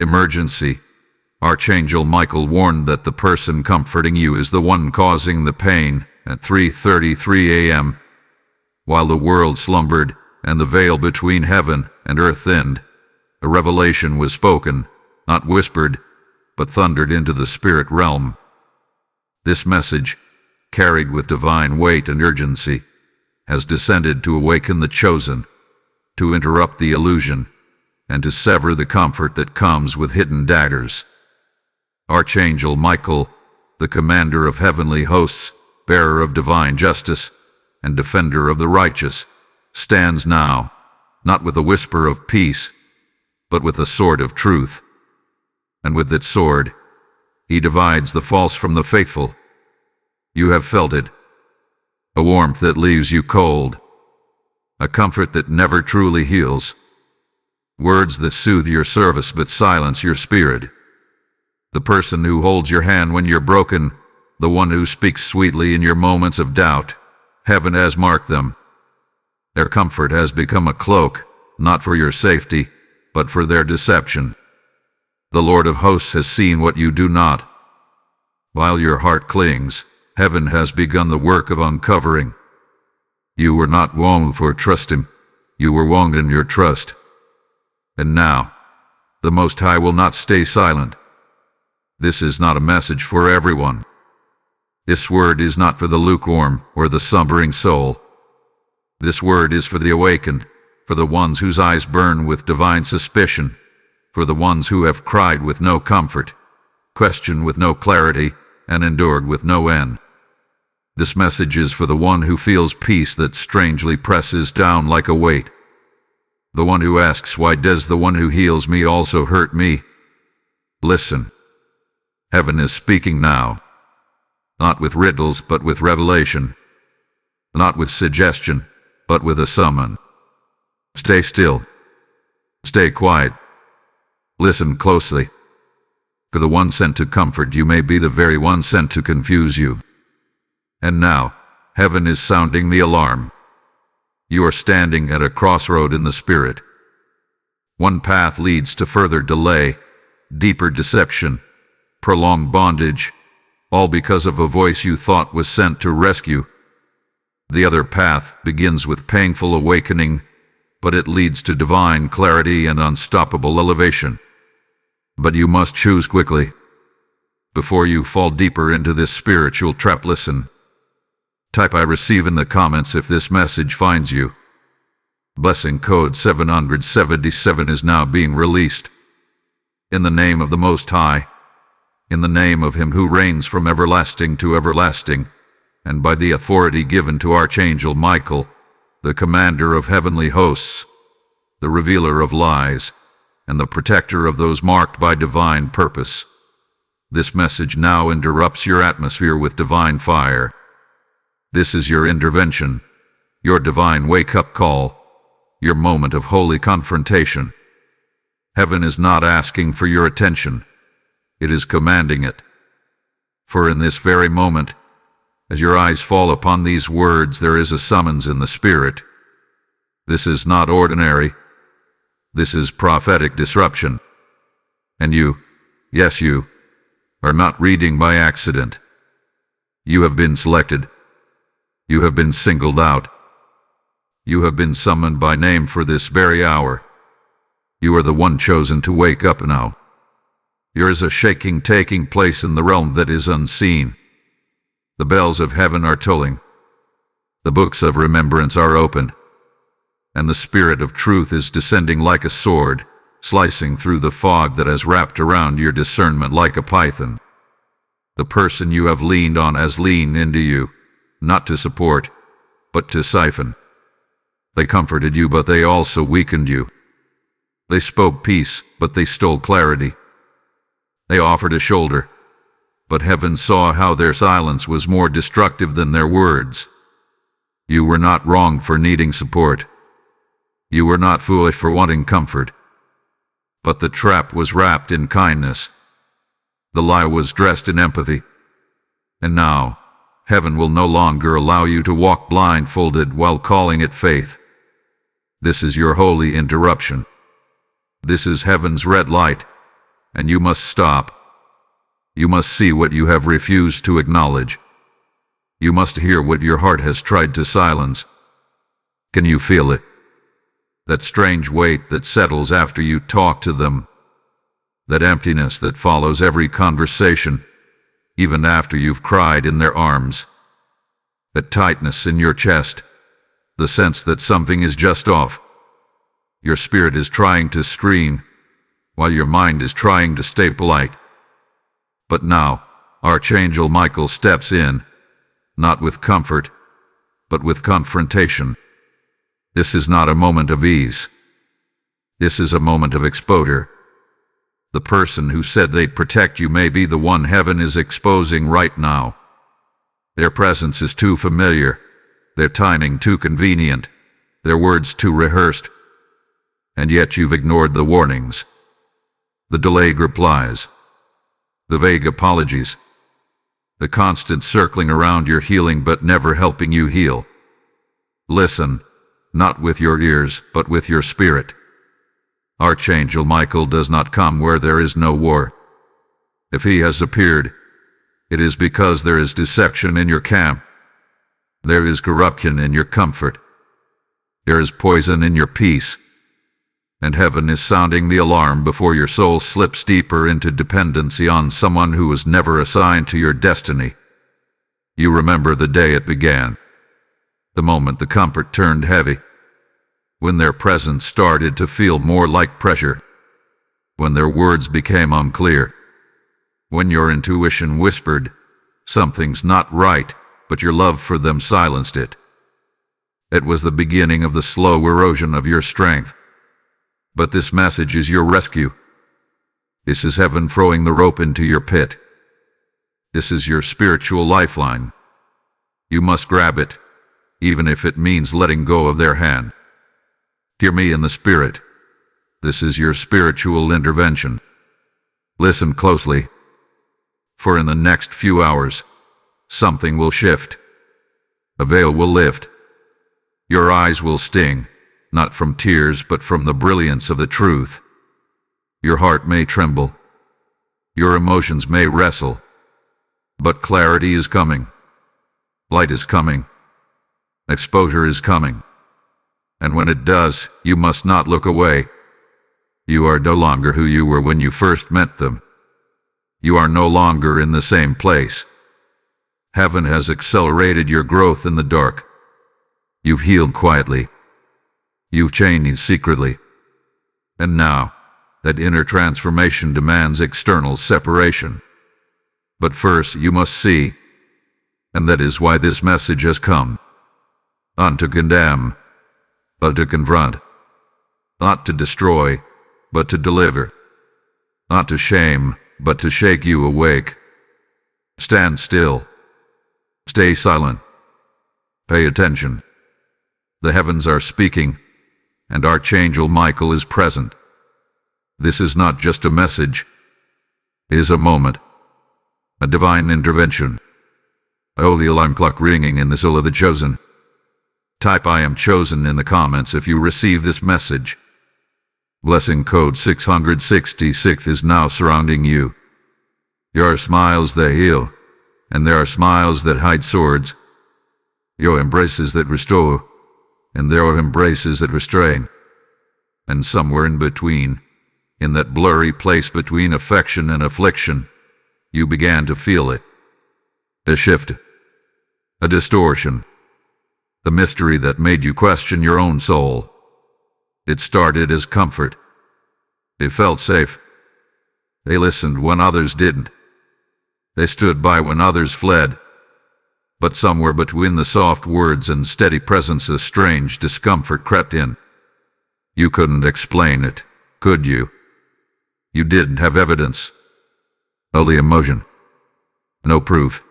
Emergency. Archangel Michael warned that the person comforting you is the one causing the pain at 3:33 a.m. While the world slumbered and the veil between heaven and earth thinned, a revelation was spoken, not whispered, but thundered into the spirit realm. This message, carried with divine weight and urgency, has descended to awaken the chosen, to interrupt the illusion, and to sever the comfort that comes with hidden daggers. Archangel Michael, the commander of heavenly hosts, bearer of divine justice, and defender of the righteous, stands now, not with a whisper of peace, but with a sword of truth. And with that sword, he divides the false from the faithful. You have felt it. A warmth that leaves you cold. A comfort that never truly heals. Words that soothe your service but silence your spirit. The person who holds your hand when you're broken, the one who speaks sweetly in your moments of doubt, heaven has marked them. Their comfort has become a cloak, not for your safety, but for their deception. The Lord of hosts has seen what you do not. While your heart clings, heaven has begun the work of uncovering. You were not wrong for trust him, you were wronged in your trust. And now, the Most High will not stay silent. This is not a message for everyone. This word is not for the lukewarm or the slumbering soul. This word is for the awakened, for the ones whose eyes burn with divine suspicion, for the ones who have cried with no comfort, questioned with no clarity, and endured with no end. This message is for the one who feels peace that strangely presses down like a weight. The one who asks, why does the one who heals me also hurt me? Listen. Heaven is speaking now. Not with riddles, but with revelation. Not with suggestion, but with a summon. Stay still. Stay quiet. Listen closely. For the one sent to comfort you may be the very one sent to confuse you. And now, heaven is sounding the alarm. You are standing at a crossroad in the spirit. One path leads to further delay, deeper deception, prolonged bondage, all because of a voice you thought was sent to rescue. The other path begins with painful awakening, but it leads to divine clarity and unstoppable elevation. But you must choose quickly. Before you fall deeper into this spiritual trap, listen. Type I receive in the comments if this message finds you. Blessing code 777 is now being released. In the name of the Most High, in the name of Him who reigns from everlasting to everlasting, and by the authority given to Archangel Michael, the commander of heavenly hosts, the revealer of lies, and the protector of those marked by divine purpose. This message now interrupts your atmosphere with divine fire. This is your intervention, your divine wake-up call, your moment of holy confrontation. Heaven is not asking for your attention. It is commanding it. For in this very moment, as your eyes fall upon these words, there is a summons in the spirit. This is not ordinary. This is prophetic disruption. And you, yes you, are not reading by accident. You have been selected. You have been singled out. You have been summoned by name for this very hour. You are the one chosen to wake up now. There is a shaking taking place in the realm that is unseen. The bells of heaven are tolling. The books of remembrance are opened. And the spirit of truth is descending like a sword, slicing through the fog that has wrapped around your discernment like a python. The person you have leaned on has leaned into you, not to support, but to siphon. They comforted you, but they also weakened you. They spoke peace, but they stole clarity. They offered a shoulder, but heaven saw how their silence was more destructive than their words. You were not wrong for needing support. You were not foolish for wanting comfort. But the trap was wrapped in kindness. The lie was dressed in empathy. And now, heaven will no longer allow you to walk blindfolded while calling it faith. This is your holy interruption. This is heaven's red light. and you must stop. You must see what you have refused to acknowledge. You must hear what your heart has tried to silence. Can you feel it? That strange weight that settles after you talk to them. That emptiness that follows every conversation, even after you've cried in their arms. That tightness in your chest, the sense that something is just off. Your spirit is trying to scream, while your mind is trying to stay polite. But now, Archangel Michael steps in, not with comfort, but with confrontation. This is not a moment of ease. This is a moment of exposure. The person who said they'd protect you may be the one heaven is exposing right now. Their presence is too familiar, their timing too convenient, their words too rehearsed. And yet you've ignored the warnings, the delayed replies, the vague apologies, the constant circling around your healing but never helping you heal. Listen, not with your ears, but with your spirit. Archangel Michael does not come where there is no war. If he has appeared, it is because there is deception in your camp. There is corruption in your comfort. There is poison in your peace. And heaven is sounding the alarm before your soul slips deeper into dependency on someone who was never assigned to your destiny. You remember the day it began, the moment the comfort turned heavy, when their presence started to feel more like pressure, when their words became unclear, when your intuition whispered, "Something's not right," but your love for them silenced it. It was the beginning of the slow erosion of your strength. But this message is your rescue. This is heaven throwing the rope into your pit. This is your spiritual lifeline. You must grab it, even if it means letting go of their hand. Hear me in the spirit. This is your spiritual intervention. Listen closely, for in the next few hours, something will shift. A veil will lift. Your eyes will sting, not from tears, but from the brilliance of the truth. Your heart may tremble. Your emotions may wrestle. But clarity is coming. Light is coming. Exposure is coming. And when it does, you must not look away. You are no longer who you were when you first met them. You are no longer in the same place. Heaven has accelerated your growth in the dark. You've healed quietly. You've changed secretly. And now, that inner transformation demands external separation. But first you must see, and that is why this message has come. Not to condemn, but to confront. Not to destroy, but to deliver. Not to shame, but to shake you awake. Stand still. Stay silent. Pay attention. The heavens are speaking, and Archangel Michael is present. This is not just a message. It is a moment, a divine intervention. A holy alarm clock ringing in the soul of the chosen. Type "I am chosen" in the comments if you receive this message. Blessing code 666 is now surrounding you. There are smiles that heal, and there are smiles that hide swords. There are embraces that restore, and there are embraces that restrain. And somewhere in between, in that blurry place between affection and affliction, you began to feel it. A shift, a distortion, the mystery that made you question your own soul. It started as comfort. They felt safe. They listened when others didn't. They stood by when others fled. But somewhere between the soft words and steady presence a strange discomfort crept in. You couldn't explain it, could you? You didn't have evidence. Only emotion. No proof.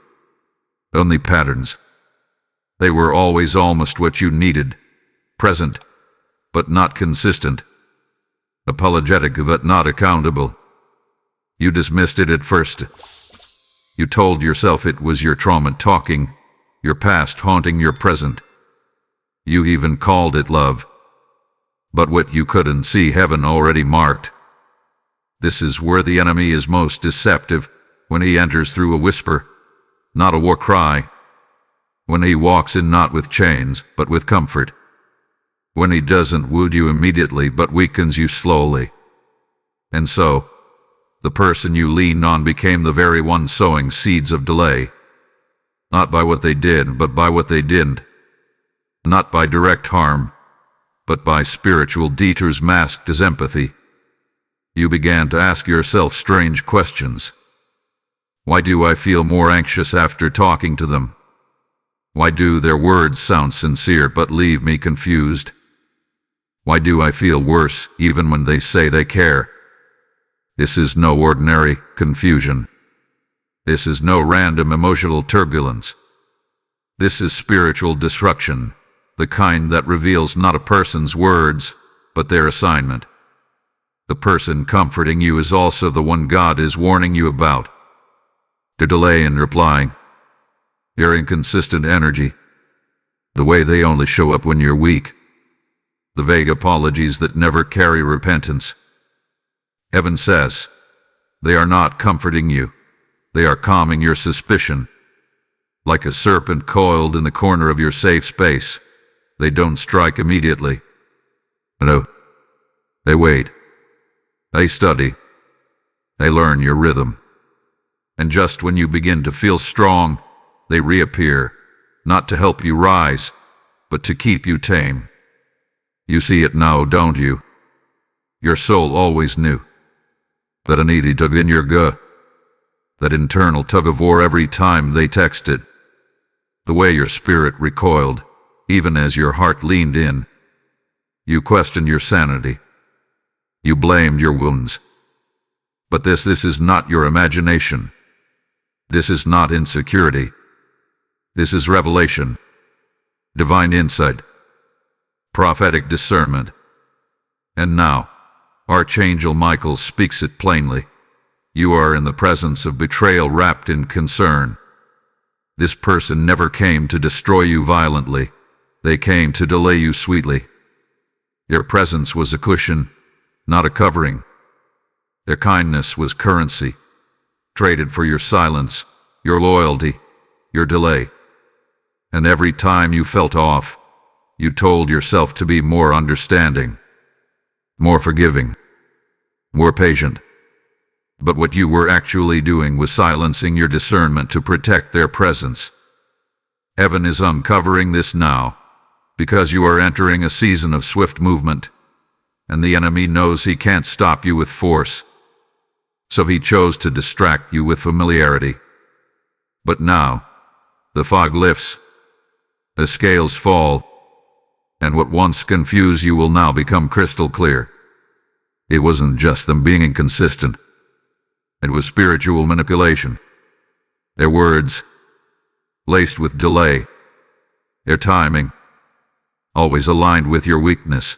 Only patterns. They were always almost what you needed. Present, but not consistent. Apologetic, but not accountable. You dismissed it at first. You told yourself it was your trauma talking, your past haunting your present. You even called it love. But what you couldn't see, heaven already marked. This is where the enemy is most deceptive, when he enters through a whisper, not a war cry. When he walks in not with chains, but with comfort. When he doesn't wound you immediately, but weakens you slowly. And so, the person you leaned on became the very one sowing seeds of delay. Not by what they did, but by what they didn't. Not by direct harm, but by spiritual detours masked as empathy. You began to ask yourself strange questions. Why do I feel more anxious after talking to them? Why do their words sound sincere but leave me confused? Why do I feel worse even when they say they care? This is no ordinary confusion. This is no random emotional turbulence. This is spiritual destruction, the kind that reveals not a person's words, but their assignment. The person comforting you is also the one God is warning you about. To delay in replying. Your inconsistent energy. The way they only show up when you're weak. The vague apologies that never carry repentance. Heaven says, they are not comforting you. They are calming your suspicion. Like a serpent coiled in the corner of your safe space, they don't strike immediately. No. They wait. They study. They learn your rhythm. And just when you begin to feel strong, they reappear, not to help you rise, but to keep you tame. You see it now, don't you? Your soul always knew. That uneasy tug in your gut. That internal tug-of-war every time they texted. The way your spirit recoiled, even as your heart leaned in. You questioned your sanity. You blamed your wounds. But this is not your imagination. This is not insecurity. This is revelation, divine insight, prophetic discernment. And now, Archangel Michael speaks it plainly. You are in the presence of betrayal wrapped in concern. This person never came to destroy you violently. They came to delay you sweetly. Their presence was a cushion, not a covering. Their kindness was currency, traded for your silence, your loyalty, your delay. And every time you felt off, you told yourself to be more understanding, more forgiving, more patient. But what you were actually doing was silencing your discernment to protect their presence. Heaven is uncovering this now, because you are entering a season of swift movement, and the enemy knows he can't stop you with force. So he chose to distract you with familiarity. But now, the fog lifts, the scales fall, and what once confused you will now become crystal clear. It wasn't just them being inconsistent. It was spiritual manipulation. Their words, laced with delay. Their timing, always aligned with your weakness.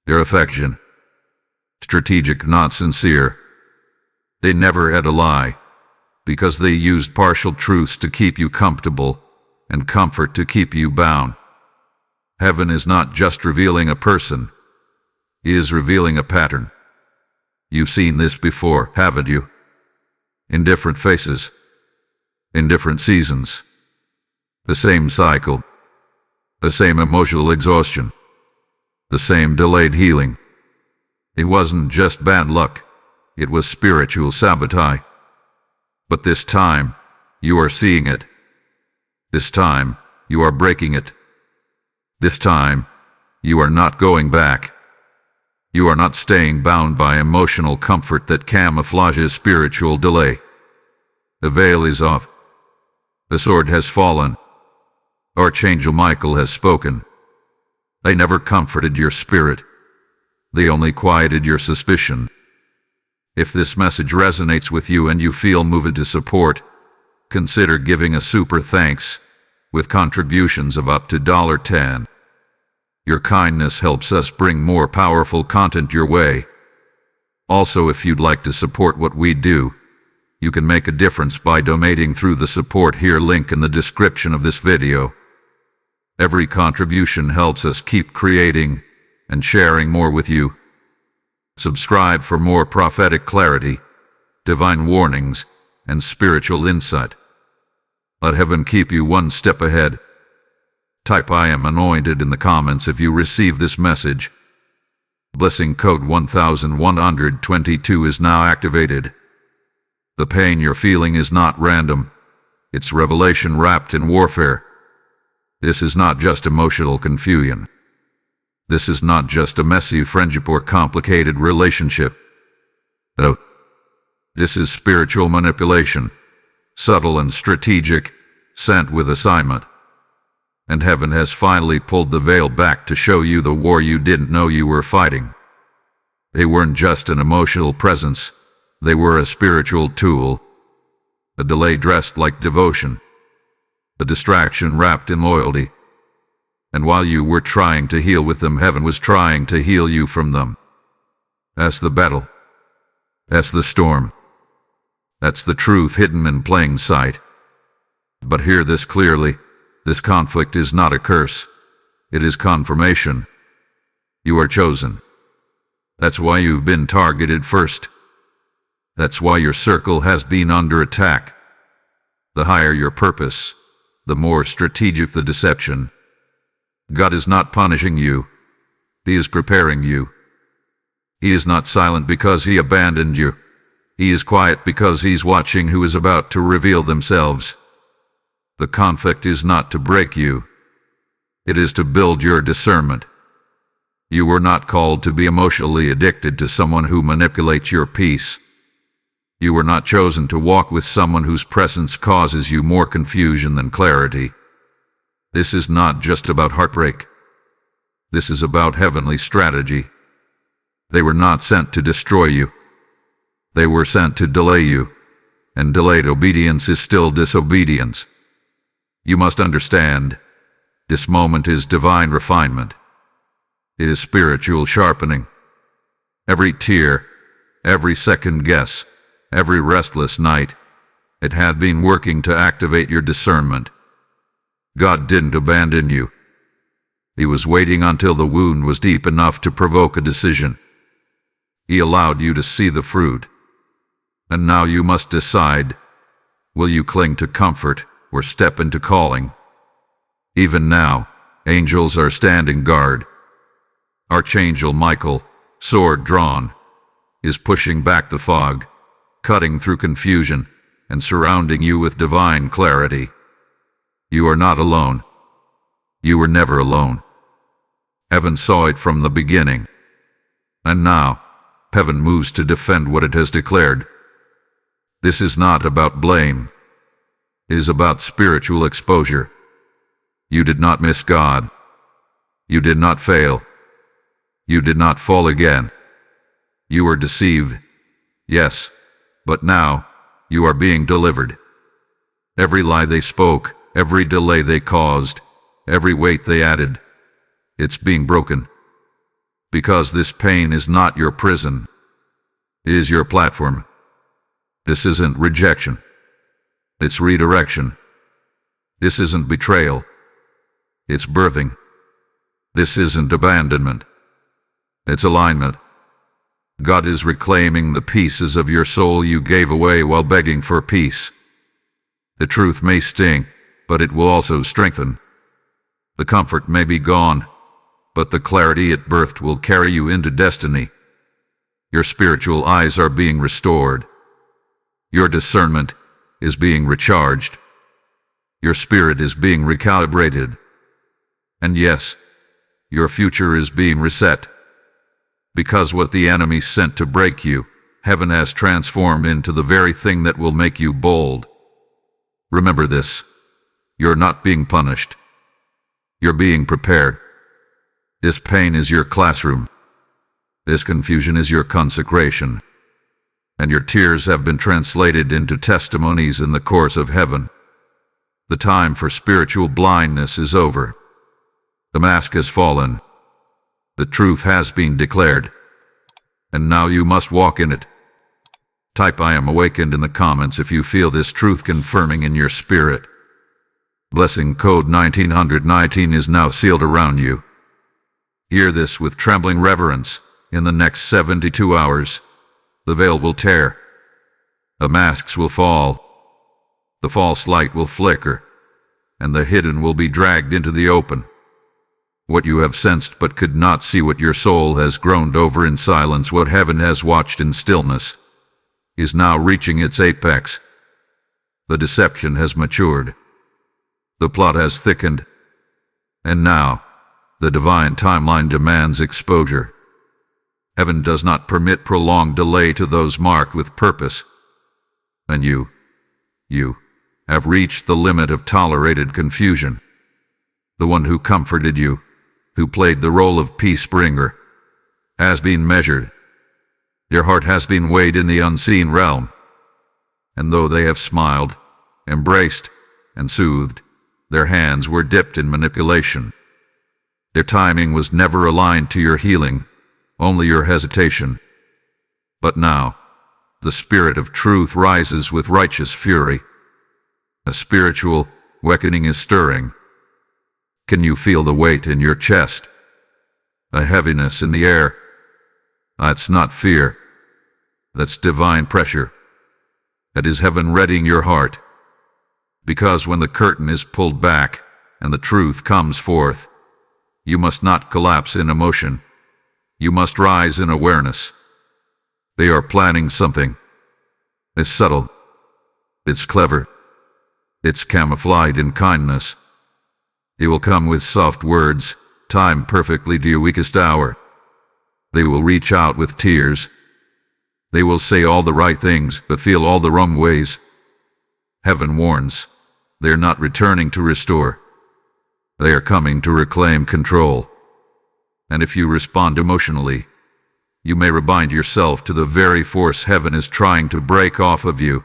Their affection, strategic, not sincere. They never had a lie, because they used partial truths to keep you comfortable and comfort to keep you bound. Heaven is not just revealing a person. He is revealing a pattern. You've seen this before, haven't you? In different faces, in different seasons. The same cycle, the same emotional exhaustion, the same delayed healing. It wasn't just bad luck, it was spiritual sabotage. But this time, you are seeing it. This time, you are breaking it. This time, you are not going back. You are not staying bound by emotional comfort that camouflages spiritual delay. The veil is off. The sword has fallen. Archangel Michael has spoken. They never comforted your spirit. They only quieted your suspicion. If this message resonates with you and you feel moved to support, consider giving a super thanks with contributions of up to $10. Your kindness helps us bring more powerful content your way. Also, if you'd like to support what we do, you can make a difference by donating through the support here link in the description of this video. Every contribution helps us keep creating and sharing more with you. Subscribe for more prophetic clarity, divine warnings, and spiritual insight. Let heaven keep you one step ahead. Type "I am anointed" in the comments if you receive this message. Blessing code 1122 is now activated. The pain you're feeling is not random. It's revelation wrapped in warfare. This is not just emotional confusion. This is not just a messy friendship or complicated relationship. No. This is spiritual manipulation, subtle and strategic, sent with assignment. And heaven has finally pulled the veil back to show you the war you didn't know you were fighting. They weren't just an emotional presence. They were a spiritual tool. A delay dressed like devotion. A distraction wrapped in loyalty. And while you were trying to heal with them, heaven was trying to heal you from them. That's the battle. That's the storm. That's the truth hidden in plain sight. But hear this clearly. This conflict is not a curse. It is confirmation. You are chosen. That's why you've been targeted first. That's why your circle has been under attack. The higher your purpose, the more strategic the deception. God is not punishing you. He is preparing you. He is not silent because he abandoned you. He is quiet because he's watching who is about to reveal themselves. The conflict is not to break you. It is to build your discernment. You were not called to be emotionally addicted to someone who manipulates your peace. You were not chosen to walk with someone whose presence causes you more confusion than clarity. This is not just about heartbreak. This is about heavenly strategy. They were not sent to destroy you. They were sent to delay you, and delayed obedience is still disobedience. You must understand, this moment is divine refinement. It is spiritual sharpening. Every tear, every second guess, every restless night, it hath been working to activate your discernment. God didn't abandon you. He was waiting until the wound was deep enough to provoke a decision. He allowed you to see the fruit. And now you must decide, will you cling to comfort or step into calling? Even now, angels are standing guard. Archangel Michael, sword drawn, is pushing back the fog, cutting through confusion, and surrounding you with divine clarity. You are not alone. You were never alone. Heaven saw it from the beginning. And now, heaven moves to defend what it has declared. This is not about blame. It is about spiritual exposure. You did not miss God. You did not fail. You did not fall again. You were deceived. Yes, but now, you are being delivered. Every lie they spoke, every delay they caused, every weight they added, it's being broken. Because this pain is not your prison. It is your platform. This isn't rejection. It's redirection. This isn't betrayal. It's birthing. This isn't abandonment. It's alignment. God is reclaiming the pieces of your soul you gave away while begging for peace. The truth may sting, but it will also strengthen. The comfort may be gone, but the clarity it birthed will carry you into destiny. Your spiritual eyes are being restored. Your discernment is being recharged. Your spirit is being recalibrated. And yes, your future is being reset. Because what the enemy sent to break you, heaven has transformed into the very thing that will make you bold. Remember this. You're not being punished. You're being prepared. This pain is your classroom. This confusion is your consecration. And your tears have been translated into testimonies in the course of heaven. The time for spiritual blindness is over. The mask has fallen. The truth has been declared. And now you must walk in it. Type "I am awakened" in the comments if you feel this truth confirming in your spirit. Blessing code 1919 is now sealed around you. Hear this with trembling reverence. in the next 72 hours, the veil will tear. The masks will fall. The false light will flicker, and the hidden will be dragged into the open. What you have sensed but could not see, what your soul has groaned over in silence, what heaven has watched in stillness, is now reaching its apex. The deception has matured. The plot has thickened. And now, the divine timeline demands exposure. Heaven does not permit prolonged delay to those marked with purpose. And you have reached the limit of tolerated confusion. The one who comforted you, who played the role of peace bringer, has been measured. Your heart has been weighed in the unseen realm. And though they have smiled, embraced, and soothed, their hands were dipped in manipulation. Their timing was never aligned to your healing, only your hesitation. But now, the spirit of truth rises with righteous fury. A spiritual awakening is stirring. Can you feel the weight in your chest? A heaviness in the air? That's not fear. That's divine pressure. That is heaven readying your heart. Because when the curtain is pulled back and the truth comes forth, you must not collapse in emotion. You must rise in awareness. They are planning something. It's subtle. It's clever. It's camouflaged in kindness. It will come with soft words, timed perfectly to your weakest hour. They will reach out with tears. They will say all the right things, but feel all the wrong ways. Heaven warns, they are not returning to restore. They are coming to reclaim control. And if you respond emotionally, you may rebind yourself to the very force heaven is trying to break off of you.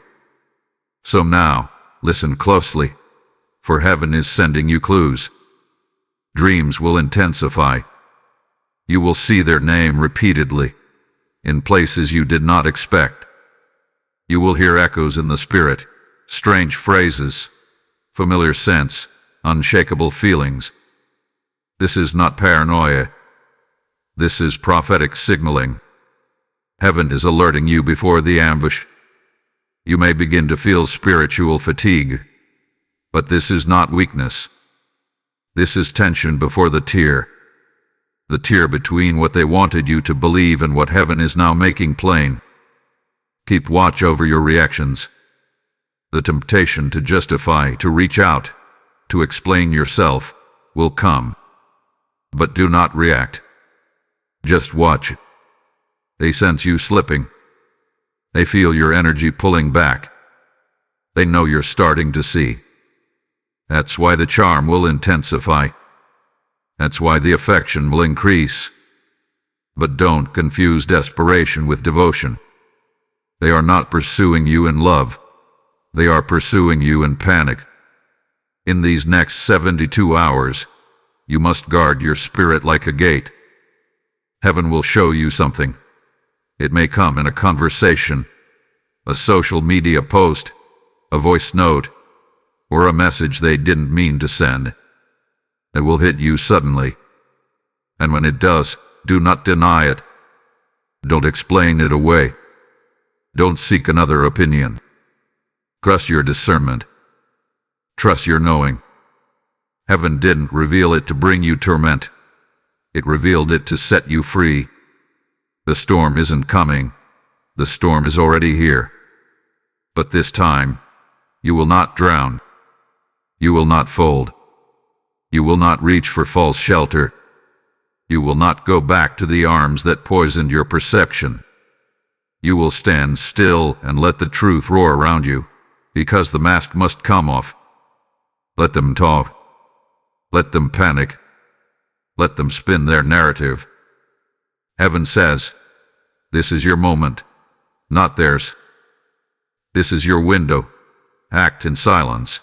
So now, listen closely, for heaven is sending you clues. Dreams will intensify. You will see their name repeatedly, in places you did not expect. You will hear echoes in the spirit, strange phrases, familiar scents, unshakable feelings. This is not paranoia. This is prophetic signaling. Heaven is alerting you before the ambush. You may begin to feel spiritual fatigue, but this is not weakness. This is tension before the tear between what they wanted you to believe and what heaven is now making plain. Keep watch over your reactions. The temptation to justify, to reach out, to explain yourself will come. But do not react. Just watch. They sense you slipping. They feel your energy pulling back. They know you're starting to see. That's why the charm will intensify. That's why the affection will increase. But don't confuse desperation with devotion. They are not pursuing you in love. They are pursuing you in panic. In these next 72 hours, you must guard your spirit like a gate. Heaven will show you something. It may come in a conversation, a social media post, a voice note, or a message they didn't mean to send. It will hit you suddenly. And when it does, do not deny it. Don't explain it away. Don't seek another opinion. Trust your discernment. Trust your knowing. Heaven didn't reveal it to bring you torment. It revealed it to set you free. The storm isn't coming. The storm is already here. But this time, you will not drown. You will not fold. You will not reach for false shelter. You will not go back to the arms that poisoned your perception. You will stand still and let the truth roar around you, because the mask must come off. Let them talk. Let them panic. Let them spin their narrative. Heaven says, this is your moment, not theirs. This is your window. Act in silence.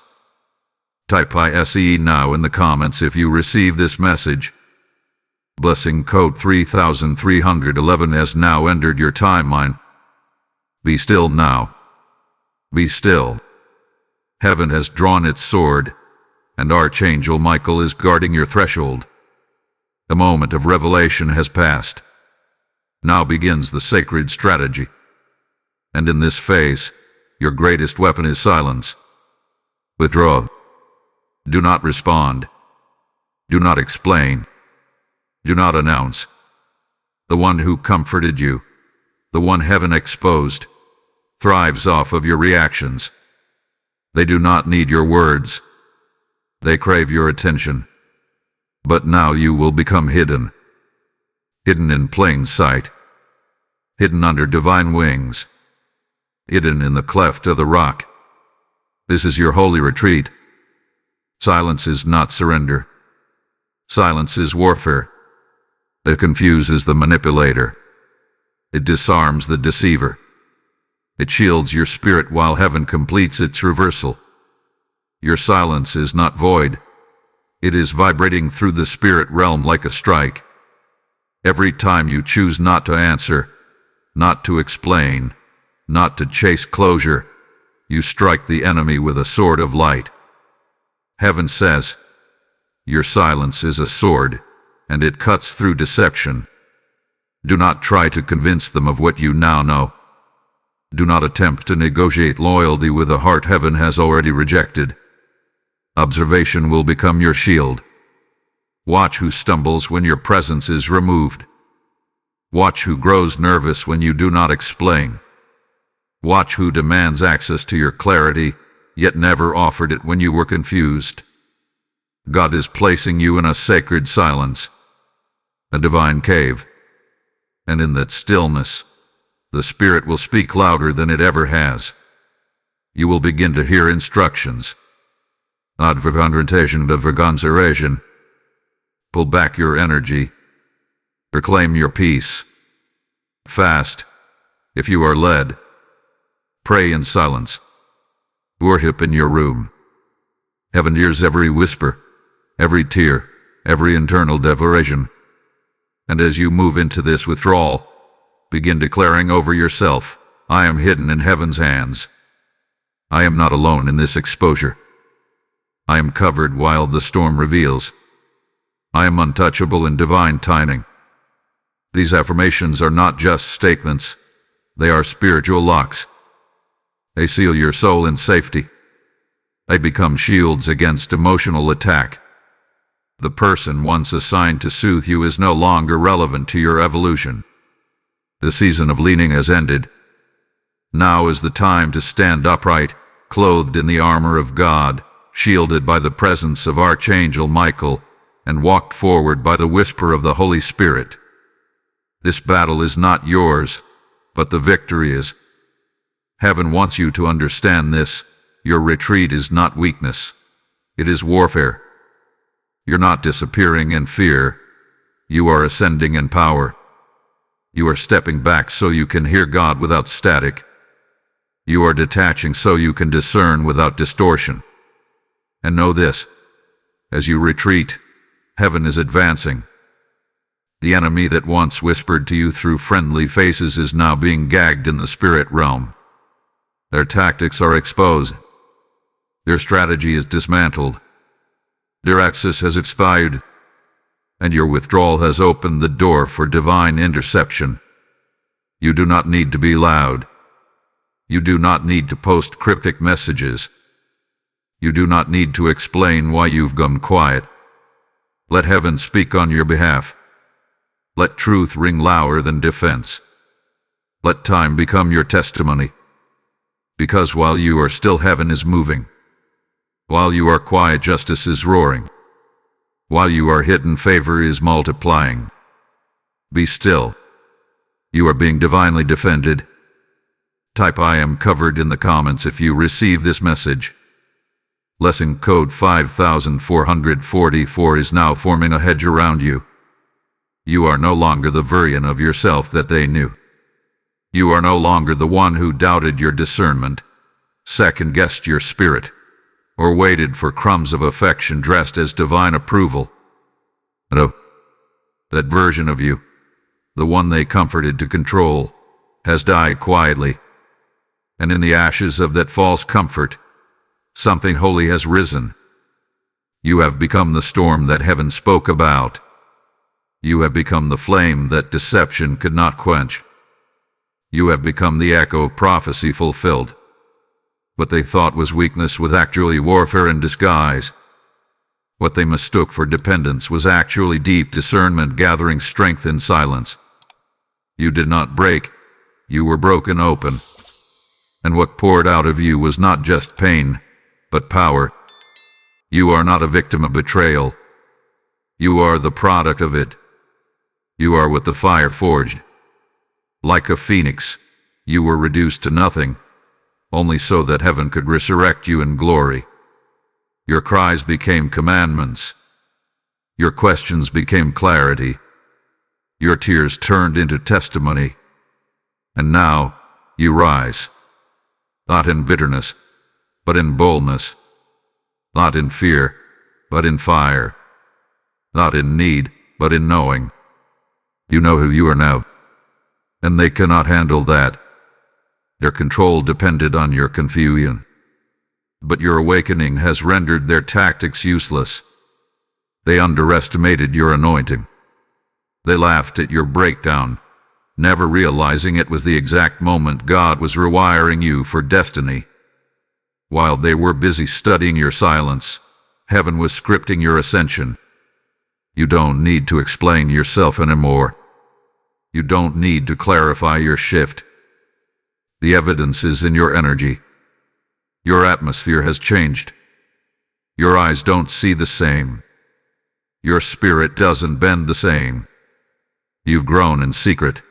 Type ISE now in the comments if you receive this message. Blessing code 3311 has now entered your timeline. Be still now. Be still. Heaven has drawn its sword, and Archangel Michael is guarding your threshold. The moment of revelation has passed. Now begins the sacred strategy. And in this phase, your greatest weapon is silence. Withdraw. Do not respond. Do not explain. Do not announce. The one who comforted you, the one heaven exposed, thrives off of your reactions. They do not need your words. They crave your attention. But now you will become hidden. Hidden in plain sight. Hidden under divine wings. Hidden in the cleft of the rock. This is your holy retreat. Silence is not surrender. Silence is warfare. It confuses the manipulator. It disarms the deceiver. It shields your spirit while heaven completes its reversal. Your silence is not void. It is vibrating through the spirit realm like a strike. Every time you choose not to answer, not to explain, not to chase closure, you strike the enemy with a sword of light. Heaven says, your silence is a sword, and it cuts through deception. Do not try to convince them of what you now know. Do not attempt to negotiate loyalty with a heart heaven has already rejected. Observation will become your shield. Watch who stumbles when your presence is removed. Watch who grows nervous when you do not explain. Watch who demands access to your clarity, yet never offered it when you were confused. God is placing you in a sacred silence, a divine cave. And in that stillness, the Spirit will speak louder than it ever has. You will begin to hear instructions. Advertentation of reconciliation. Pull back your energy. Reclaim your peace. Fast, if you are led. Pray in silence. Worship in your room. Heaven hears every whisper, every tear, every internal declaration. And as you move into this withdrawal, begin declaring over yourself, I am hidden in heaven's hands. I am not alone in this exposure. I am covered while the storm reveals. I am untouchable in divine timing. These affirmations are not just statements. They are spiritual locks. They seal your soul in safety. They become shields against emotional attack. The person once assigned to soothe you is no longer relevant to your evolution. The season of leaning has ended. Now is the time to stand upright, clothed in the armor of God, shielded by the presence of Archangel Michael, and walked forward by the whisper of the Holy Spirit. This battle is not yours, but the victory is. Heaven wants you to understand this. Your retreat is not weakness. It is warfare. You're not disappearing in fear. You are ascending in power. You are stepping back so you can hear God without static. You are detaching so you can discern without distortion. And know this, as you retreat, heaven is advancing. The enemy that once whispered to you through friendly faces is now being gagged in the spirit realm. Their tactics are exposed. Their strategy is dismantled. Their access has expired, and your withdrawal has opened the door for divine interception. You do not need to be loud. You do not need to post cryptic messages. You do not need to explain why you've gone quiet. Let heaven speak on your behalf. Let truth ring louder than defense. Let time become your testimony. Because while you are still, heaven is moving. While you are quiet, justice is roaring. While you are hidden, favor is multiplying. Be still. You are being divinely defended. Type I am covered in the comments if you receive this message. Lesson code 5444 is now forming a hedge around you. You are no longer the version of yourself that they knew. You are no longer the one who doubted your discernment, second-guessed your spirit, or waited for crumbs of affection dressed as divine approval. No, that version of you, the one they comforted to control, has died quietly. And in the ashes of that false comfort, something holy has risen. You have become the storm that heaven spoke about. You have become the flame that deception could not quench. You have become the echo of prophecy fulfilled. What they thought was weakness was actually warfare in disguise. What they mistook for dependence was actually deep discernment gathering strength in silence. You did not break, you were broken open. And what poured out of you was not just pain, but power. You are not a victim of betrayal. You are the product of it. You are what the fire forged. Like a phoenix, you were reduced to nothing, only so that heaven could resurrect you in glory. Your cries became commandments. Your questions became clarity. Your tears turned into testimony. And now you rise, not in bitterness, but in boldness, not in fear, but in fire, not in need, but in knowing. You know who you are now, and they cannot handle that. Their control depended on your confusion. But your awakening has rendered their tactics useless. They underestimated your anointing. They laughed at your breakdown, never realizing it was the exact moment God was rewiring you for destiny. While they were busy studying your silence, heaven was scripting your ascension. You don't need to explain yourself anymore. You don't need to clarify your shift. The evidence is in your energy. Your atmosphere has changed. Your eyes don't see the same. Your spirit doesn't bend the same. You've grown in secret.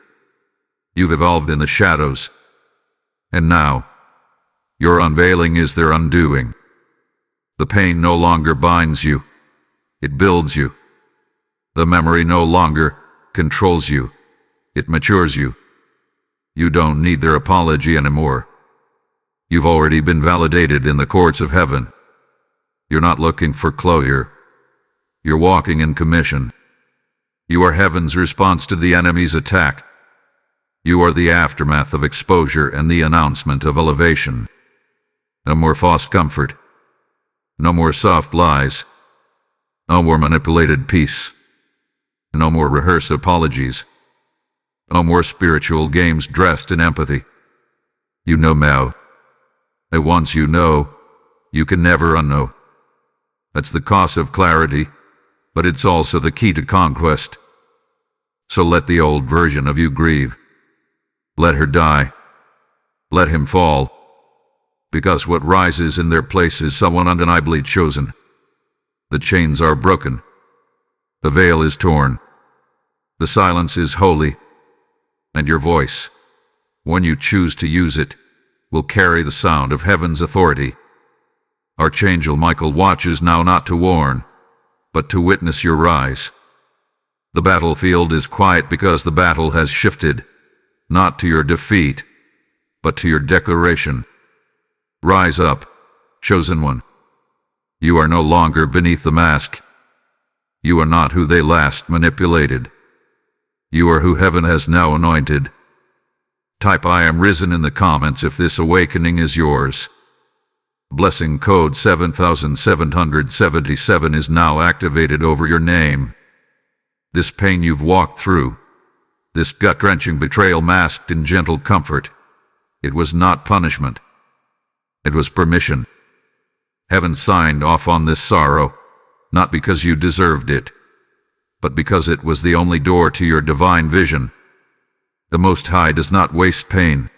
You've evolved in the shadows. And now, your unveiling is their undoing. The pain no longer binds you. It builds you. The memory no longer controls you. It matures you. You don't need their apology anymore. You've already been validated in the courts of heaven. You're not looking for closure. You're walking in commission. You are heaven's response to the enemy's attack. You are the aftermath of exposure and the announcement of elevation. No more false comfort. No more soft lies. No more manipulated peace. No more rehearsed apologies. No more spiritual games dressed in empathy. You know now. And once you know, you can never unknow. That's the cost of clarity, but it's also the key to conquest. So let the old version of you grieve. Let her die. Let him fall. Because what rises in their place is someone undeniably chosen. The chains are broken. The veil is torn. The silence is holy. And your voice, when you choose to use it, will carry the sound of heaven's authority. Archangel Michael watches now not to warn, but to witness your rise. The battlefield is quiet because the battle has shifted, not to your defeat, but to your declaration. Rise up, chosen one. You are no longer beneath the mask. You are not who they last manipulated. You are who heaven has now anointed. Type I am risen in the comments if this awakening is yours. Blessing code 7777 is now activated over your name. This pain you've walked through, this gut-wrenching betrayal masked in gentle comfort, it was not punishment. It was permission. Heaven signed off on this sorrow, not because you deserved it, but because it was the only door to your divine vision. The Most High does not waste pain.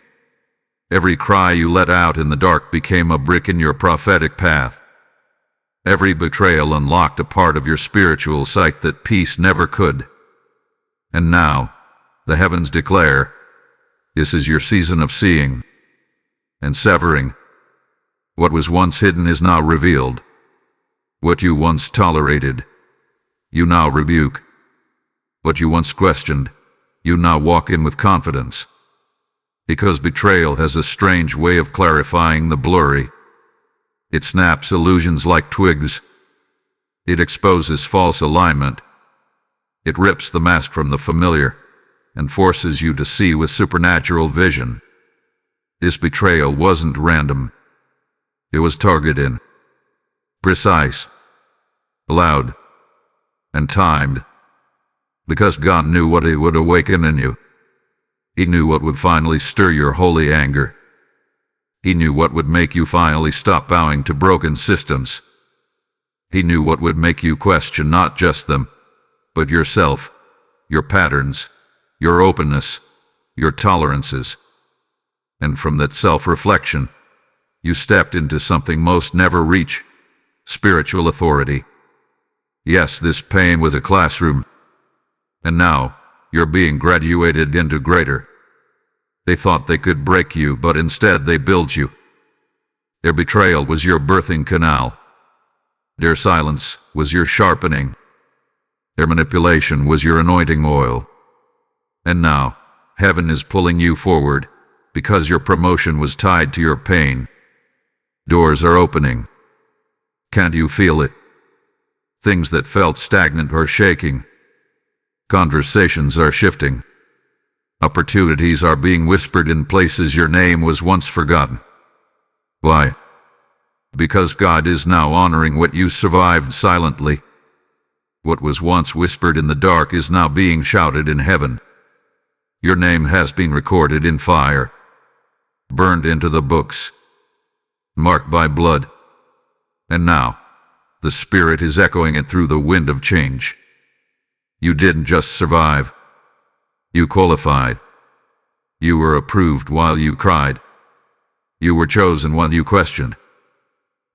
Every cry you let out in the dark became a brick in your prophetic path. Every betrayal unlocked a part of your spiritual sight that peace never could. And now, the heavens declare, this is your season of seeing and severing. What was once hidden is now revealed. What you once tolerated, you now rebuke. What you once questioned, you now walk in with confidence. Because betrayal has a strange way of clarifying the blurry. It snaps illusions like twigs. It exposes false alignment. It rips the mask from the familiar and forces you to see with supernatural vision. This betrayal wasn't random. It was targeted, precise, loud, and timed. because God knew what it would awaken in you. He knew what would finally stir your holy anger. He knew what would make you finally stop bowing to broken systems. He knew what would make you question not just them, but yourself, your patterns, your openness, your tolerances. And from that self-reflection, you stepped into something most never reach, spiritual authority. Yes, this pain was a classroom. And now, you're being graduated into greater. They thought they could break you, but instead they built you. Their betrayal was your birthing canal. Their silence was your sharpening. Their manipulation was your anointing oil. And now, heaven is pulling you forward, because your promotion was tied to your pain. Doors are opening. Can't you feel it? Things that felt stagnant are shaking. Conversations are shifting. Opportunities are being whispered in places your name was once forgotten. Why? Because God is now honoring what you survived silently. What was once whispered in the dark is now being shouted in heaven. Your name has been recorded in fire, burned into the books, marked by blood. And now, the Spirit is echoing it through the wind of change. You didn't just survive. You qualified. You were approved while you cried. You were chosen while you questioned.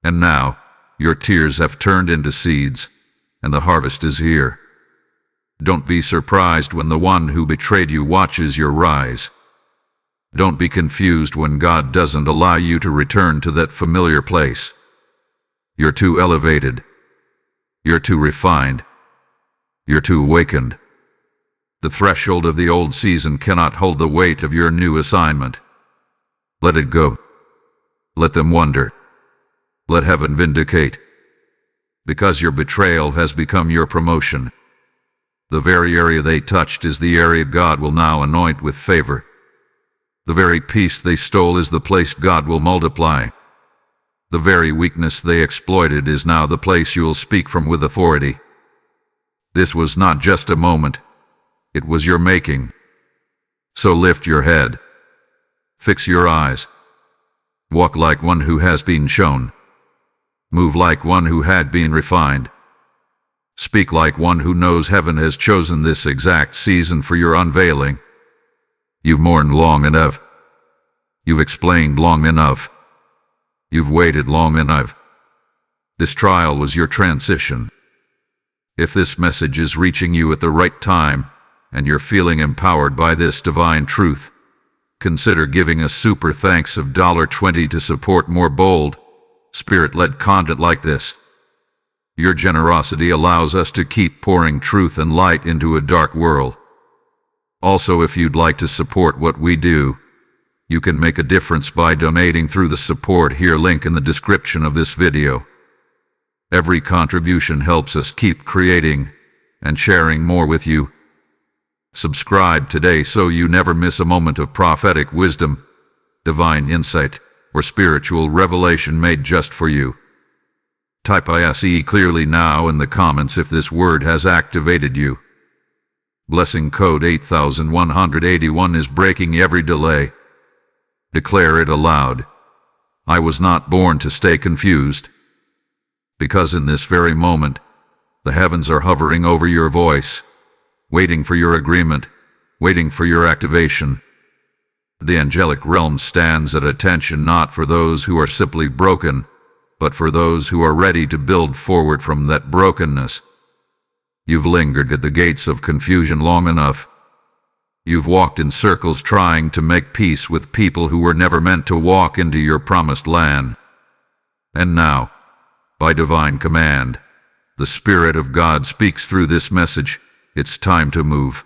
And now, your tears have turned into seeds, and the harvest is here. Don't be surprised when the one who betrayed you watches your rise. Don't be confused when God doesn't allow you to return to that familiar place. You're too elevated. You're too refined. You're too awakened. The threshold of the old season cannot hold the weight of your new assignment. Let it go. Let them wonder. Let heaven vindicate. Because your betrayal has become your promotion. The very area they touched is the area God will now anoint with favor. The very peace they stole is the place God will multiply. The very weakness they exploited is now the place you will speak from with authority. This was not just a moment. It was your making. So lift your head. Fix your eyes. Walk like one who has been shown. Move like one who had been refined. Speak like one who knows heaven has chosen this exact season for your unveiling. You've mourned long enough. You've explained long enough. You've waited long enough. This trial was your transition. If this message is reaching you at the right time, and you're feeling empowered by this divine truth, consider giving a super thanks of $20 to support more bold, Spirit-led content like this. Your generosity allows us to keep pouring truth and light into a dark world. Also, if you'd like to support what we do, you can make a difference by donating through the support here link in the description of this video. Every contribution helps us keep creating and sharing more with you. Subscribe today so you never miss a moment of prophetic wisdom, divine insight, or spiritual revelation made just for you. Type ISE clearly now in the comments if this word has activated you. Blessing code 8181 is breaking every delay. Declare it aloud. I was not born to stay confused. Because in this very moment, the heavens are hovering over your voice, waiting for your agreement, waiting for your activation. The angelic realm stands at attention not for those who are simply broken, but for those who are ready to build forward from that brokenness. You've lingered at the gates of confusion long enough. You've walked in circles trying to make peace with people who were never meant to walk into your promised land. And now, by divine command, the Spirit of God speaks through this message. It's time to move.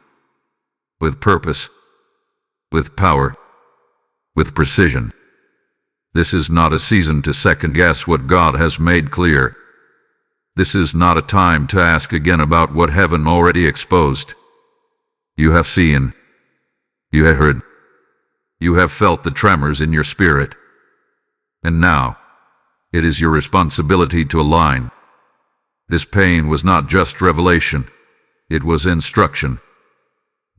With purpose, with power, with precision. This is not a season to second-guess what God has made clear. This is not a time to ask again about what heaven already exposed. You have seen. You have heard. You have felt the tremors in your spirit. And now, it is your responsibility to align. This pain was not just revelation. It was instruction.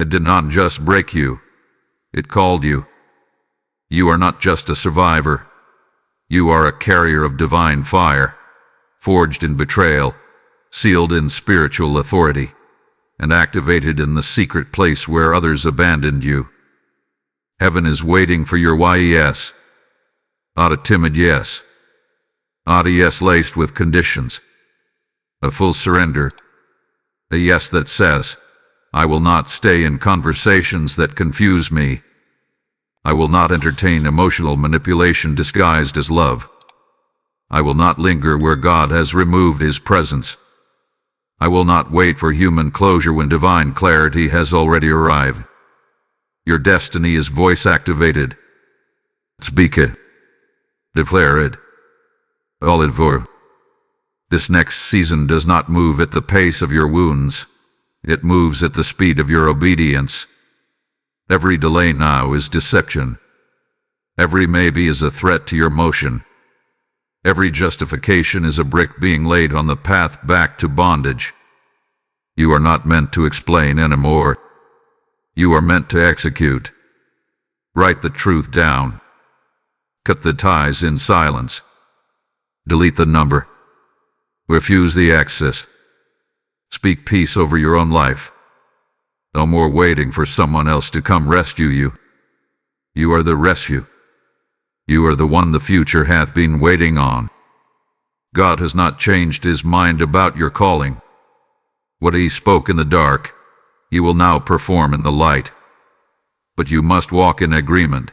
It did not just break you. It called you. You are not just a survivor. You are a carrier of divine fire, forged in betrayal, sealed in spiritual authority, and activated in the secret place where others abandoned you. Heaven is waiting for your yes. Not a timid yes. Not a yes laced with conditions. A full surrender. A yes that says, I will not stay in conversations that confuse me. I will not entertain emotional manipulation disguised as love. I will not linger where God has removed His presence. I will not wait for human closure when divine clarity has already arrived. Your destiny is voice activated. Speak it. Declare it. All it for. This next season does not move at the pace of your wounds. It moves at the speed of your obedience. Every delay now is deception. Every maybe is a threat to your motion. Every justification is a brick being laid on the path back to bondage. You are not meant to explain anymore. You are meant to execute. Write the truth down. Cut the ties in silence. Delete the number. Refuse the access. Speak peace over your own life. No more waiting for someone else to come rescue you. You are the rescue. You are the one the future hath been waiting on. God has not changed His mind about your calling. What He spoke in the dark, He will now perform in the light. But you must walk in agreement.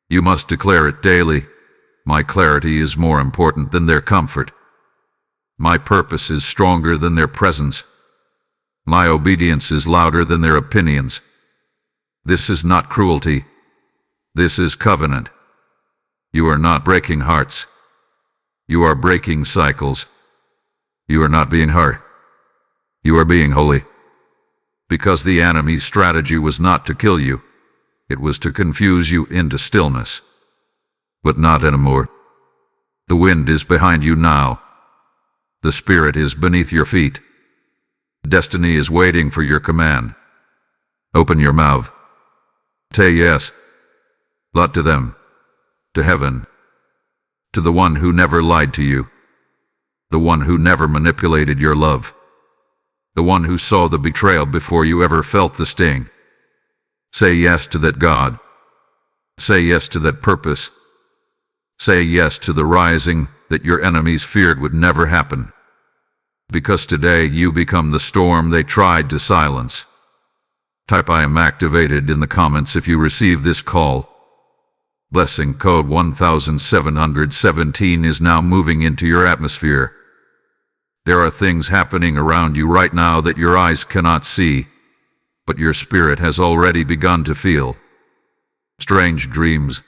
You must declare it daily. My clarity is more important than their comfort. My purpose is stronger than their presence. My obedience is louder than their opinions. This is not cruelty. This is covenant. You are not breaking hearts. You are breaking cycles. You are not being hurt. You are being holy. Because the enemy's strategy was not to kill you. It was to confuse you into stillness. But not anymore. The wind is behind you now. The Spirit is beneath your feet. Destiny is waiting for your command. Open your mouth. Say yes. Lot to them. To heaven. To the one who never lied to you. The one who never manipulated your love. The one who saw the betrayal before you ever felt the sting. Say yes to that God. Say yes to that purpose. Say yes to the rising that your enemies feared would never happen. Because today you become the storm they tried to silence. Type I am activated in the comments if you receive this call. Blessing code 1717 is now moving into your atmosphere. There are things happening around you right now that your eyes cannot see, but your spirit has already begun to feel. Strange dreams.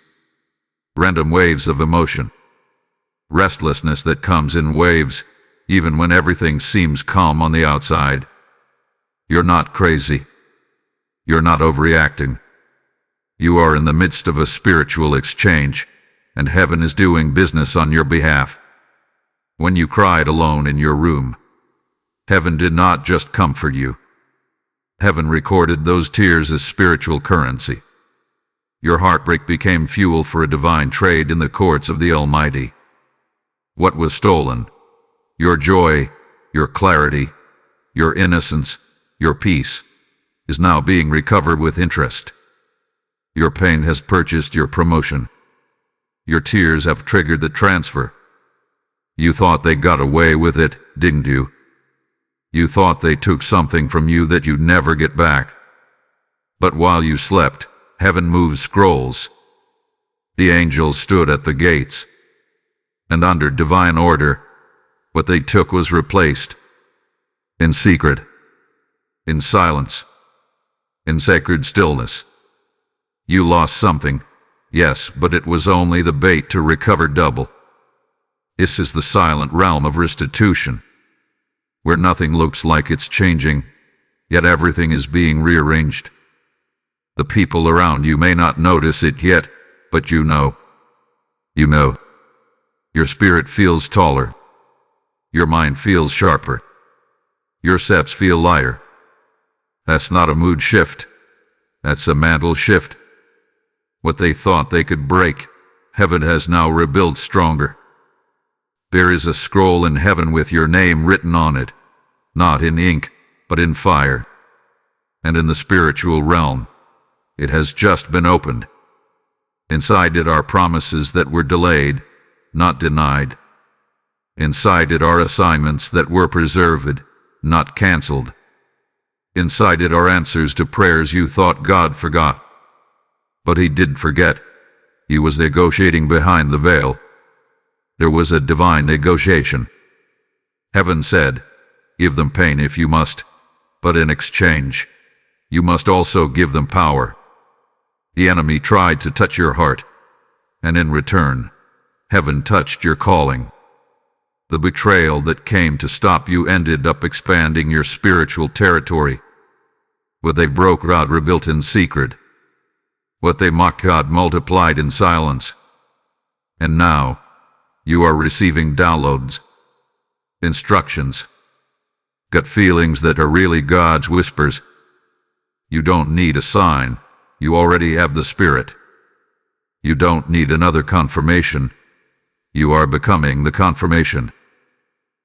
Random waves of emotion. Restlessness that comes in waves, even when everything seems calm on the outside. You're not crazy. You're not overreacting. You are in the midst of a spiritual exchange, and heaven is doing business on your behalf. When you cried alone in your room, heaven did not just comfort you. Heaven recorded those tears as spiritual currency. Your heartbreak became fuel for a divine trade in the courts of the Almighty. What was stolen? Your joy, your clarity, your innocence, your peace, is now being recovered with interest. Your pain has purchased your promotion. Your tears have triggered the transfer. You thought they got away with it, didn't you? You thought they took something from you that you'd never get back. But while you slept, heaven moved scrolls. The angels stood at the gates. And under divine order, what they took was replaced. In secret. In silence. In sacred stillness. You lost something, yes, but it was only the bait to recover double. This is the silent realm of restitution, where nothing looks like it's changing, yet everything is being rearranged. The people around you may not notice it yet, but you know. You know. Your spirit feels taller. Your mind feels sharper. Your steps feel lighter. That's not a mood shift. That's a mantle shift. What they thought they could break, heaven has now rebuilt stronger. There is a scroll in heaven with your name written on it, not in ink, but in fire. And in the spiritual realm, it has just been opened. Inside it are promises that were delayed, not denied. Inside it are assignments that were preserved, not cancelled. Inside it are answers to prayers you thought God forgot. But he did forget. He was negotiating behind the veil. There was a divine negotiation. Heaven said, "Give them pain if you must, but in exchange, you must also give them power." The enemy tried to touch your heart, and in return, heaven touched your calling. The betrayal that came to stop you ended up expanding your spiritual territory. What they broke, God rebuilt in secret. What they mocked, God multiplied in silence. And now, you are receiving downloads, instructions, gut feelings that are really God's whispers. You don't need a sign. You already have the Spirit. You don't need another confirmation. You are becoming the confirmation.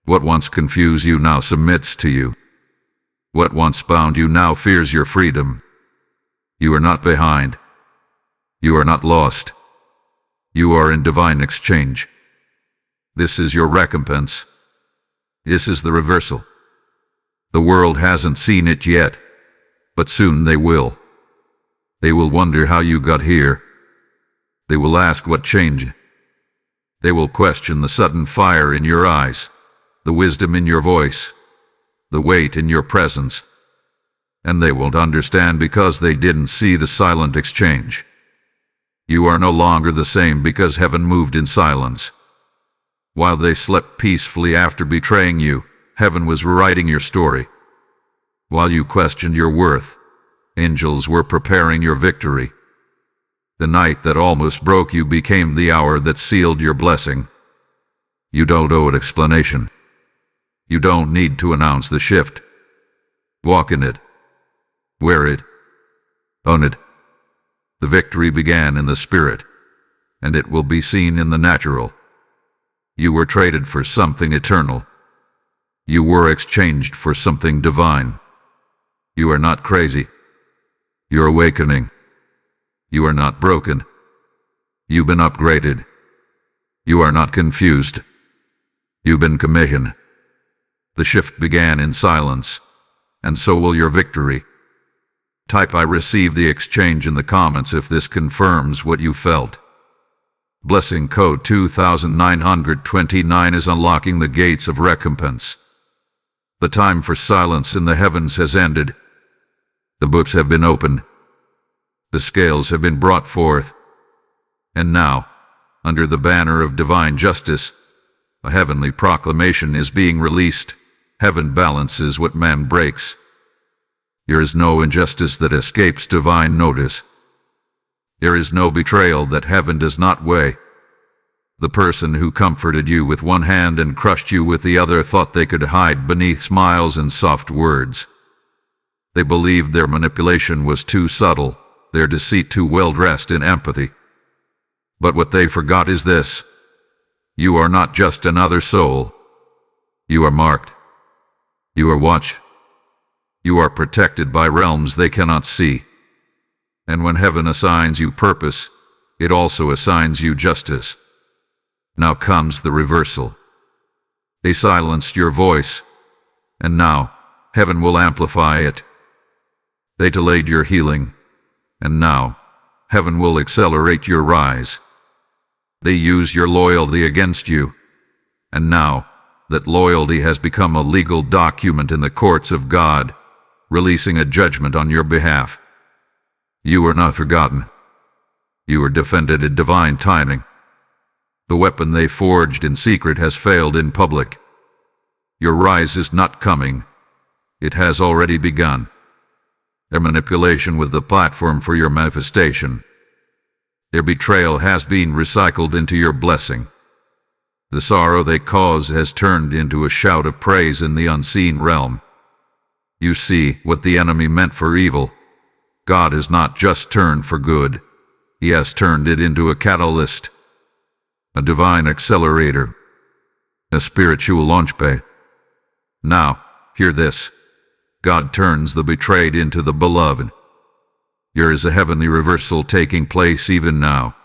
What once confused you now submits to you. What once bound you now fears your freedom. You are not behind. You are not lost. You are in divine exchange. This is your recompense. This is the reversal. The world hasn't seen it yet, but soon they will. They will wonder how you got here. They will ask what changed. They will question the sudden fire in your eyes, the wisdom in your voice, the weight in your presence. And they won't understand because they didn't see the silent exchange. You are no longer the same because heaven moved in silence. While they slept peacefully after betraying you, heaven was rewriting your story. While you questioned your worth, angels were preparing your victory. The night that almost broke you became the hour that sealed your blessing. You don't owe an explanation. You don't need to announce the shift. Walk in it. Wear it. Own it. The victory began in the spirit, and it will be seen in the natural. You were traded for something eternal. You were exchanged for something divine. You are not crazy. You're awakening. You are not broken. You've been upgraded. You are not confused. You've been commissioned. The shift began in silence, and so will your victory. Type "I receive the exchange" in the comments if this confirms what you felt. Blessing code 2929 is unlocking the gates of recompense. The time for silence in the heavens has ended. The books have been opened. The scales have been brought forth. And now, under the banner of divine justice, a heavenly proclamation is being released. Heaven balances what man breaks. There is no injustice that escapes divine notice. There is no betrayal that heaven does not weigh. The person who comforted you with one hand and crushed you with the other thought they could hide beneath smiles and soft words. They believed their manipulation was too subtle, their deceit too well dressed in empathy. But what they forgot is this: you are not just another soul. You are marked. You are watched. You are protected by realms they cannot see. And when heaven assigns you purpose, it also assigns you justice. Now comes the reversal. They silenced your voice, and now heaven will amplify it. They delayed your healing, and now heaven will accelerate your rise. They used your loyalty against you, and now that loyalty has become a legal document in the courts of God, releasing a judgment on your behalf. You are not forgotten. You are defended in divine timing. The weapon they forged in secret has failed in public. Your rise is not coming. It has already begun. Their manipulation was the platform for your manifestation. Their betrayal has been recycled into your blessing. The sorrow they caused has turned into a shout of praise in the unseen realm. You see, what the enemy meant for evil, God has not just turned for good. He has turned it into a catalyst, a divine accelerator, a spiritual launchpad. Now, hear this. God turns the betrayed into the beloved. There is a heavenly reversal taking place even now.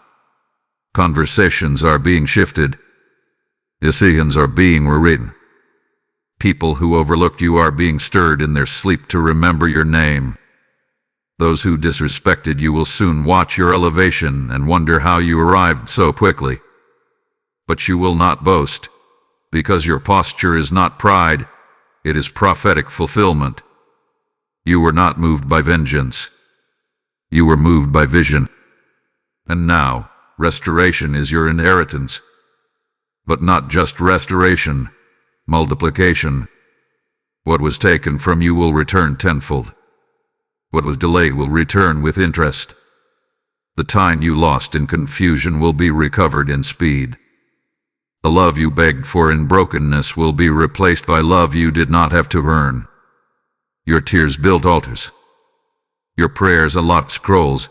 Conversations are being shifted. Decisions are being rewritten. People who overlooked you are being stirred in their sleep to remember your name. Those who disrespected you will soon watch your elevation and wonder how you arrived so quickly. But you will not boast, because your posture is not pride, it is prophetic fulfillment. You were not moved by vengeance. You were moved by vision. And now, restoration is your inheritance. But not just restoration, multiplication. What was taken from you will return tenfold. What was delayed will return with interest. The time you lost in confusion will be recovered in speed. The love you begged for in brokenness will be replaced by love you did not have to earn. Your tears built altars. Your prayers unlocked scrolls.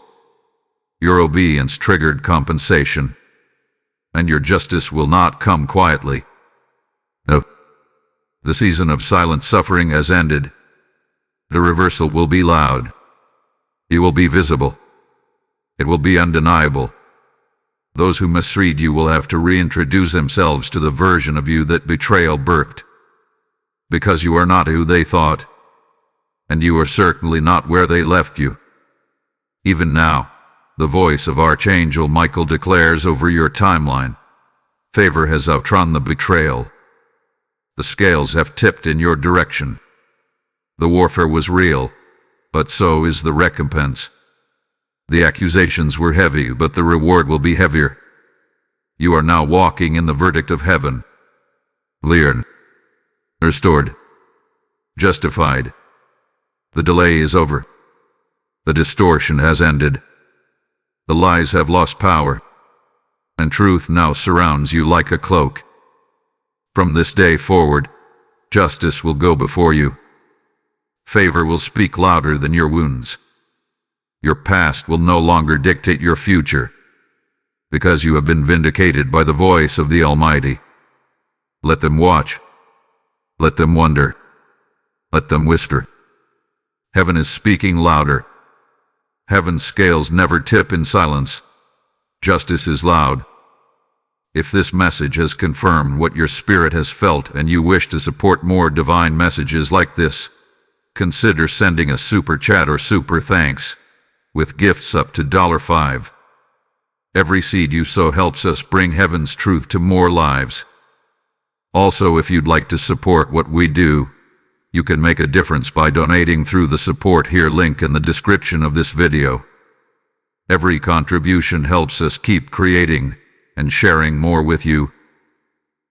Your obedience triggered compensation. And your justice will not come quietly. No. The season of silent suffering has ended. The reversal will be loud. It will be visible. It will be undeniable. Those who misread you will have to reintroduce themselves to the version of you that betrayal birthed. Because you are not who they thought, and you are certainly not where they left you. Even now, the voice of Archangel Michael declares over your timeline, favor has outrun the betrayal. The scales have tipped in your direction. The warfare was real, but so is the recompense. The accusations were heavy, but the reward will be heavier. You are now walking in the verdict of heaven. Cleared, restored, justified. The delay is over. The distortion has ended. The lies have lost power, and truth now surrounds you like a cloak. From this day forward, justice will go before you. Favor will speak louder than your wounds. Your past will no longer dictate your future, because you have been vindicated by the voice of the Almighty. Let them watch. Let them wonder. Let them whisper. Heaven is speaking louder. Heaven's scales never tip in silence. Justice is loud. If this message has confirmed what your spirit has felt and you wish to support more divine messages like this, consider sending a super chat or super thanks, with gifts up to $5. Every seed you sow helps us bring heaven's truth to more lives. Also, if you'd like to support what we do, you can make a difference by donating through the support here link in the description of this video. Every contribution helps us keep creating and sharing more with you.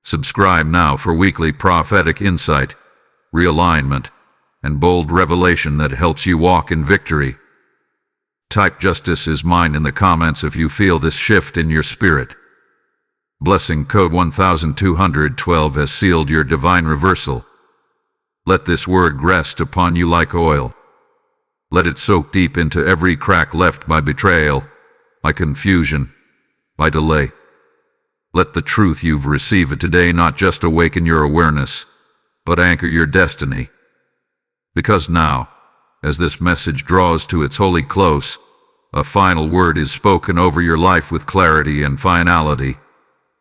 Subscribe now for weekly prophetic insight, realignment, and bold revelation that helps you walk in victory. Type "Justice is mine" in the comments if you feel this shift in your spirit. Blessing code 1212 has sealed your divine reversal. Let this word rest upon you like oil. Let it soak deep into every crack left by betrayal, by confusion, by delay. Let the truth you've received today not just awaken your awareness, but anchor your destiny. Because now, as this message draws to its holy close, a final word is spoken over your life with clarity and finality.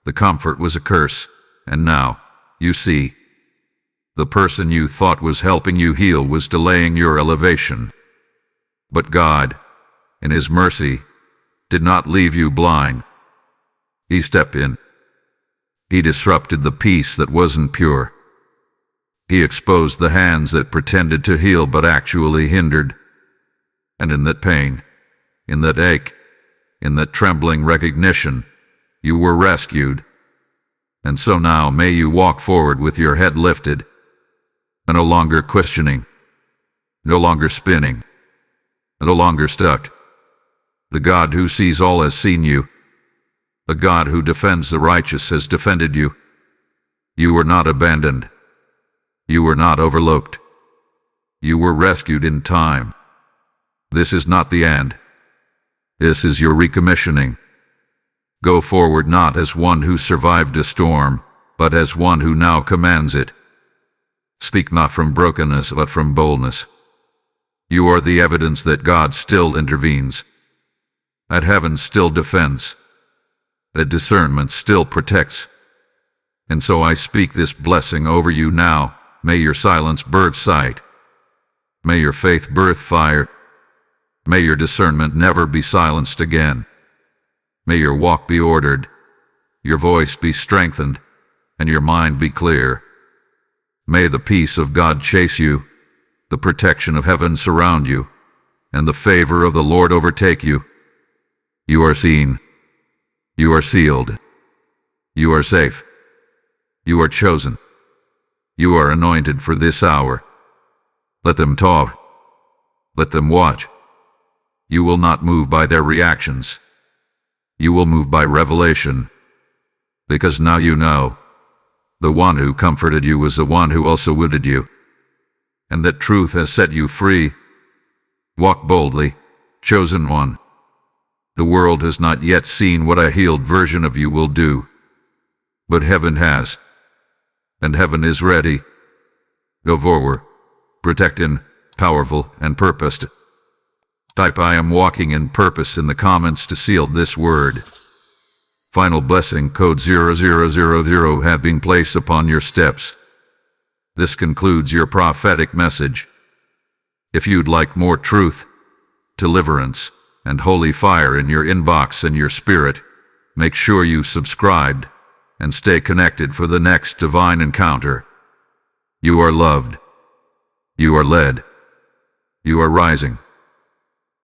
The comfort was a curse, and now, you see, the person you thought was helping you heal was delaying your elevation. But God, in His mercy, did not leave you blind. He stepped in. He disrupted the peace that wasn't pure. He exposed the hands that pretended to heal but actually hindered. And in that pain, in that ache, in that trembling recognition, you were rescued. And so now may you walk forward with your head lifted, and no longer questioning, no longer spinning, no longer stuck. The God who sees all has seen you. The God who defends the righteous has defended you. You were not abandoned. You were not overlooked. You were rescued in time. This is not the end. This is your recommissioning. Go forward not as one who survived a storm, but as one who now commands it. Speak not from brokenness, but from boldness. You are the evidence that God still intervenes, that heaven still defends, that discernment still protects. And so I speak this blessing over you now. May your silence birth sight. May your faith birth fire. May your discernment never be silenced again. May your walk be ordered, your voice be strengthened, and your mind be clear. May the peace of God chase you, the protection of heaven surround you, and the favor of the Lord overtake you. You are seen. You are sealed. You are safe. You are chosen. You are anointed for this hour. Let them talk. Let them watch. You will not move by their reactions. You will move by revelation. Because now you know, the one who comforted you was the one who also wounded you, and that truth has set you free. Walk boldly, chosen one. The world has not yet seen what a healed version of you will do, but heaven has, and heaven is ready. Go forward, protected, powerful, and purposed. Type "I am walking in purpose" in the comments to seal this word. Final blessing code 0000 have been placed upon your steps. This concludes your prophetic message. If you'd like more truth, deliverance, and holy fire in your inbox and your spirit, make sure you subscribed and stay connected for the next divine encounter. You are loved. You are led. You are rising.